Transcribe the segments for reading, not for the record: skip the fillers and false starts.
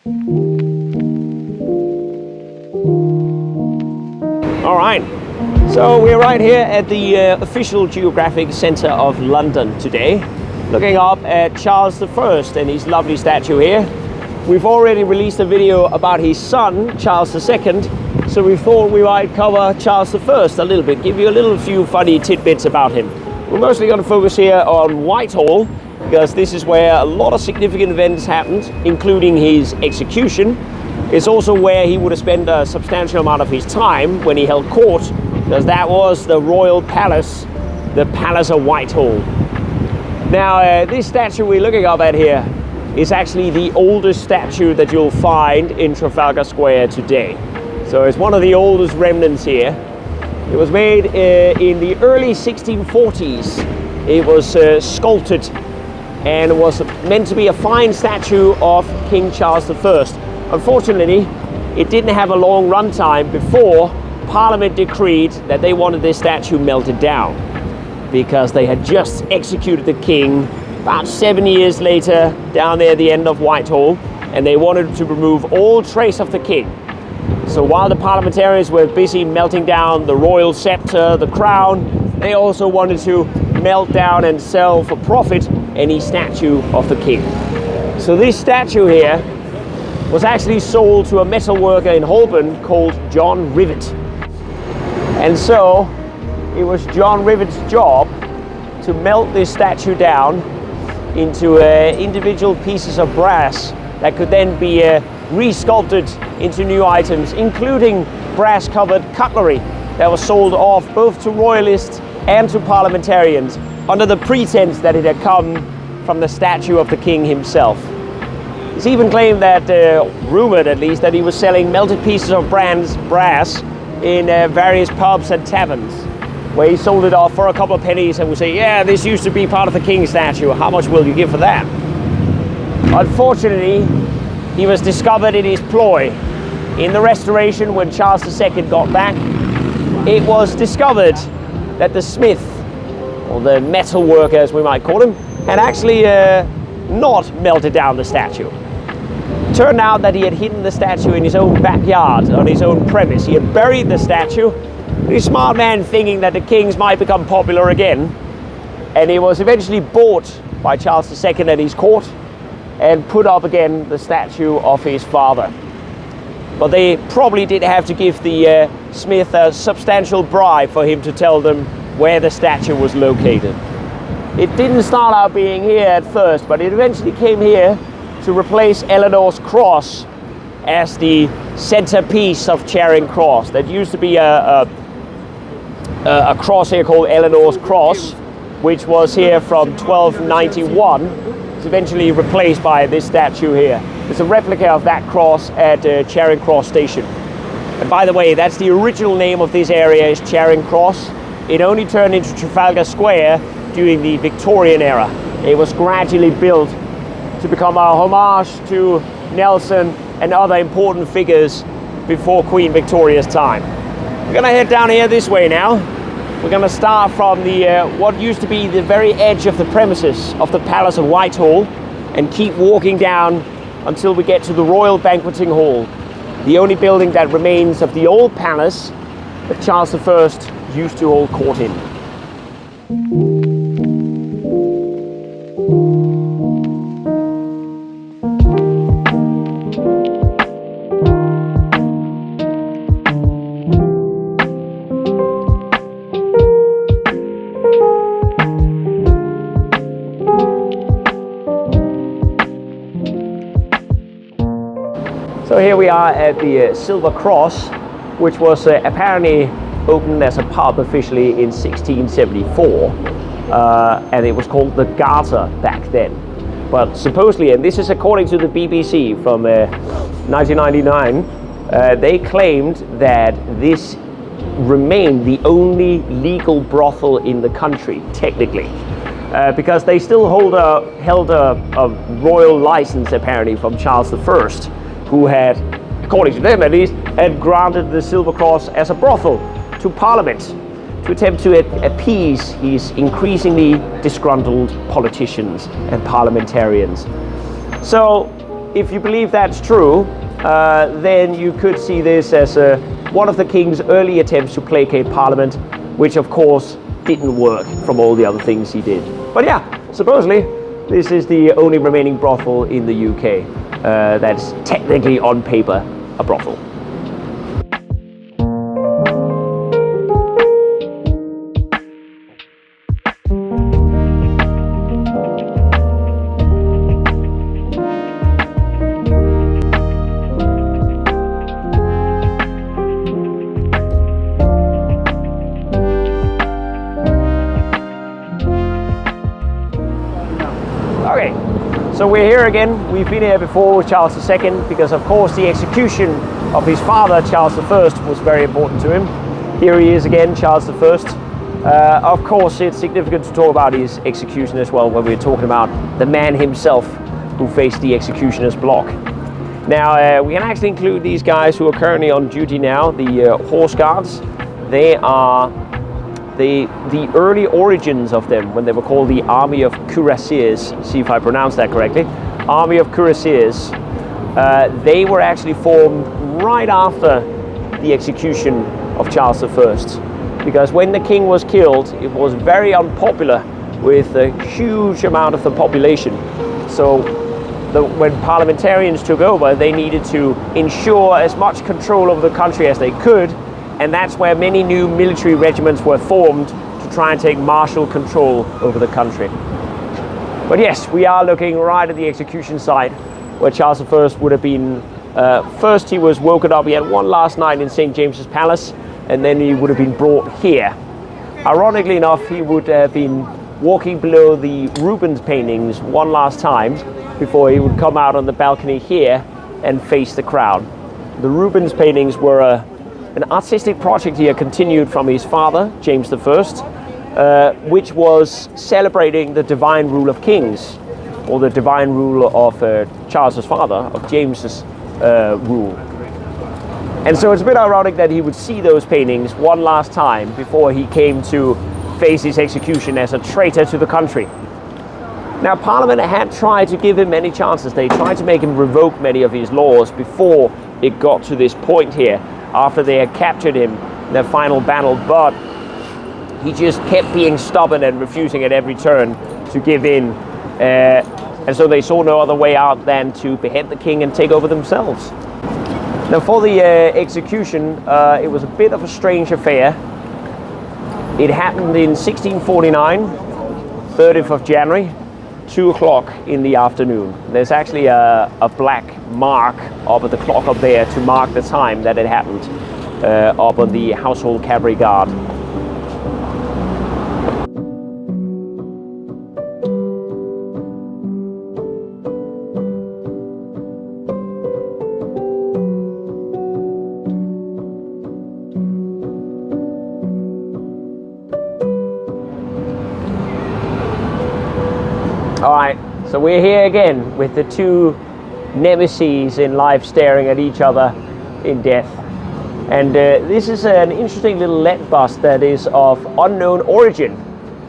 All right, so we're right here at the official geographic centre of London today, looking up at Charles I and his lovely statue here. We've already released a video about his son, Charles II, so we thought we might cover Charles I a little bit, give you a few funny tidbits about him. We're mostly going to focus here on Whitehall, because this is where a lot of significant events happened, including his execution. It's also where he would have spent a substantial amount of his time when he held court, because that was the royal palace, the Palace of Whitehall. Now, this statue we're looking up at here is actually the oldest statue that you'll find in Trafalgar Square today. So it's one of the oldest remnants here. It was made in the early 1640s. It was sculpted and was meant to be a fine statue of King Charles I. Unfortunately, it didn't have a long runtime before Parliament decreed that they wanted this statue melted down, because they had just executed the king about 7 years later down there at the end of Whitehall, and they wanted to remove all trace of the king. So while the parliamentarians were busy melting down the royal scepter, the crown, they also wanted to melt down and sell for profit any statue of the king. So this statue here was actually sold to a metalworker in Holborn called John Rivet. And so it was John Rivet's job to melt this statue down into individual pieces of brass that could then be re-sculpted into new items, including brass-covered cutlery that was sold off both to royalists and to parliamentarians under the pretense that it had come from the statue of the king himself. It's even claimed that, rumored at least, that he was selling melted pieces of brass in various pubs and taverns, where he sold it off for a couple of pennies and would say, yeah, this used to be part of the king's statue, how much will you give for that? Unfortunately, he was discovered in his ploy. In the Restoration, when Charles II got back, it was discovered that the smith, or the metal worker as we might call him, had actually not melted down the statue. It turned out that he had hidden the statue in his own backyard, on his own premise. He had buried the statue, this smart man thinking that the kings might become popular again, and he was eventually bought by Charles II at his court and put up again the statue of his father. But they probably did have to give the smith a substantial bribe for him to tell them where the statue was located. It didn't start out being here at first, but it eventually came here to replace Eleanor's cross as the centerpiece of Charing Cross. That used to be a cross here called Eleanor's Cross, which was here from 1291. It's eventually replaced by this statue here. It's a replica of that cross at Charing Cross Station. And by the way, that's the original name of this area, is Charing Cross. It only turned into Trafalgar Square during the Victorian era. It was gradually built to become a homage to Nelson and other important figures before Queen Victoria's time. We're gonna head down here this way now. We're gonna start from the what used to be the very edge of the premises of the Palace of Whitehall and keep walking down until we get to the Royal Banqueting Hall, the only building that remains of the old palace that Charles I used to hold court in. So here we are at the Silver Cross, which was apparently opened as a pub officially in 1674, and it was called the Garter back then. But supposedly, and this is according to the BBC from 1999, they claimed that this remained the only legal brothel in the country, technically, because they still held a royal license apparently from Charles I, who had, according to them at least, had granted the Silver Cross as a brothel to Parliament to attempt to appease these increasingly disgruntled politicians and parliamentarians. So if you believe that's true, then you could see this as one of the king's early attempts to placate Parliament, which of course didn't work from all the other things he did. But yeah, supposedly this is the only remaining brothel in the UK that's technically on paper a brothel. Okay, so we're here again. We've been here before with Charles II because, of course, the execution of his father, Charles I, was very important to him. Here he is again, Charles I. Of course, it's significant to talk about his execution as well when we're talking about the man himself who faced the executioner's block. Now, we can actually include these guys who are currently on duty now, the Horse Guards. They are the early origins of them, when they were called the Army of Cuirassiers, see if I pronounce that correctly, Army of Cuirassiers. They were actually formed right after the execution of Charles I, because when the king was killed, it was very unpopular with a huge amount of the population. So when parliamentarians took over, they needed to ensure as much control over the country as they could. And that's where many new military regiments were formed to try and take martial control over the country. But yes, we are looking right at the execution site where Charles I would have been, first he was woken up, he had one last night in St. James's Palace, and then he would have been brought here. Ironically enough, he would have been walking below the Rubens paintings one last time before he would come out on the balcony here and face the crowd. The Rubens paintings were an artistic project he had continued from his father, James I, which was celebrating the divine rule of kings, or the divine rule of Charles's father, of James's rule. And so it's a bit ironic that he would see those paintings one last time before he came to face his execution as a traitor to the country. Now, Parliament had tried to give him many chances. They tried to make him revoke many of his laws before it got to this point here, after they had captured him in their final battle, but he just kept being stubborn and refusing at every turn to give in. And so they saw no other way out than to behead the king and take over themselves. Now, for the execution, it was a bit of a strange affair. It happened in 1649, 30th of January, 2 o'clock in the afternoon. There's actually a black mark up at the clock up there to mark the time that it happened, up on the Household Cavalry Guard. Alright, so we're here again with the two nemeses in life staring at each other in death. And this is an interesting little lead bust that is of unknown origin.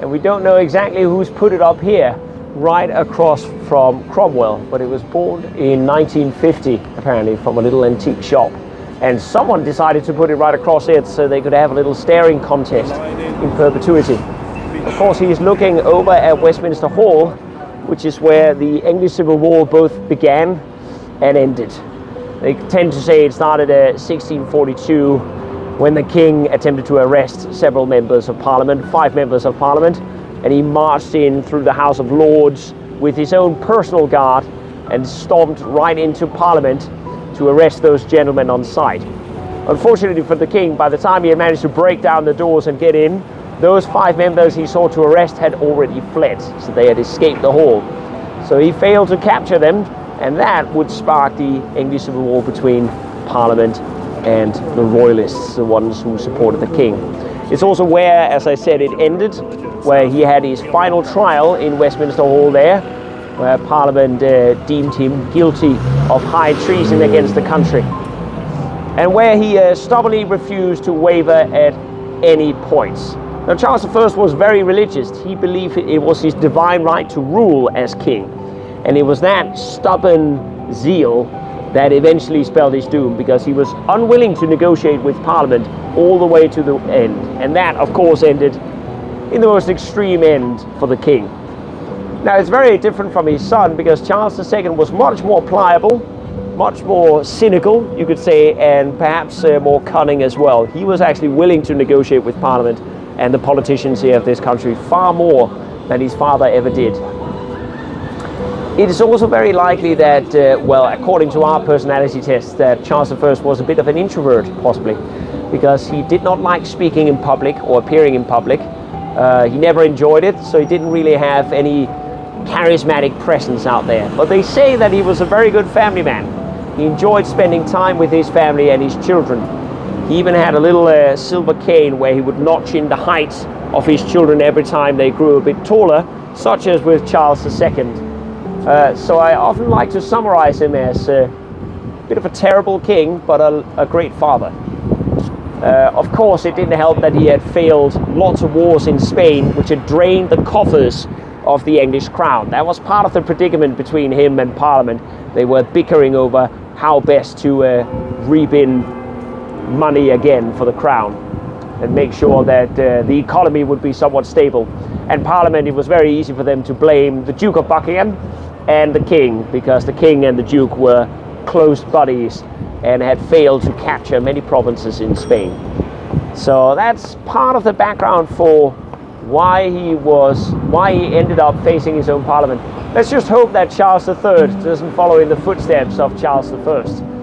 And we don't know exactly who's put it up here, right across from Cromwell. But it was bought in 1950, apparently, from a little antique shop. And someone decided to put it right across it so they could have a little staring contest in perpetuity. Of course, he's looking over at Westminster Hall, which is where the English Civil War both began and ended. They tend to say it started at 1642 when the king attempted to arrest several members of Parliament, 5 members of Parliament, and he marched in through the House of Lords with his own personal guard and stomped right into Parliament to arrest those gentlemen on sight. Unfortunately for the king, by the time he had managed to break down the doors and get in, those 5 members he sought to arrest had already fled, so they had escaped the hall. So he failed to capture them, and that would spark the English Civil War between Parliament and the Royalists, the ones who supported the king. It's also where, as I said, it ended, where he had his final trial in Westminster Hall there, where Parliament deemed him guilty of high treason against the country, and where he stubbornly refused to waver at any points. Now, Charles I was very religious. He believed it was his divine right to rule as king. And it was that stubborn zeal that eventually spelled his doom, because he was unwilling to negotiate with Parliament all the way to the end. And that, of course, ended in the most extreme end for the king. Now, it's very different from his son, because Charles II was much more pliable, much more cynical, you could say, and perhaps more cunning as well. He was actually willing to negotiate with Parliament and the politicians here of this country far more than his father ever did. It is also very likely that, well, according to our personality test, that Charles I was a bit of an introvert, possibly, because he did not like speaking in public or appearing in public. He never enjoyed it, so he didn't really have any charismatic presence out there. But they say that he was a very good family man. He enjoyed spending time with his family and his children. He even had a little silver cane where he would notch in the height of his children every time they grew a bit taller, such as with Charles II. So I often like to summarize him as a bit of a terrible king, but a great father. Of course, it didn't help that he had failed lots of wars in Spain, which had drained the coffers of the English crown. That was part of the predicament between him and Parliament. They were bickering over how best to reap in money again for the crown and make sure that the economy would be somewhat stable. And Parliament, it was very easy for them to blame the Duke of Buckingham and the king, because the king and the Duke were close buddies and had failed to capture many provinces in Spain. So that's part of the background for why he ended up facing his own Parliament. Let's just hope that Charles III doesn't follow in the footsteps of Charles I.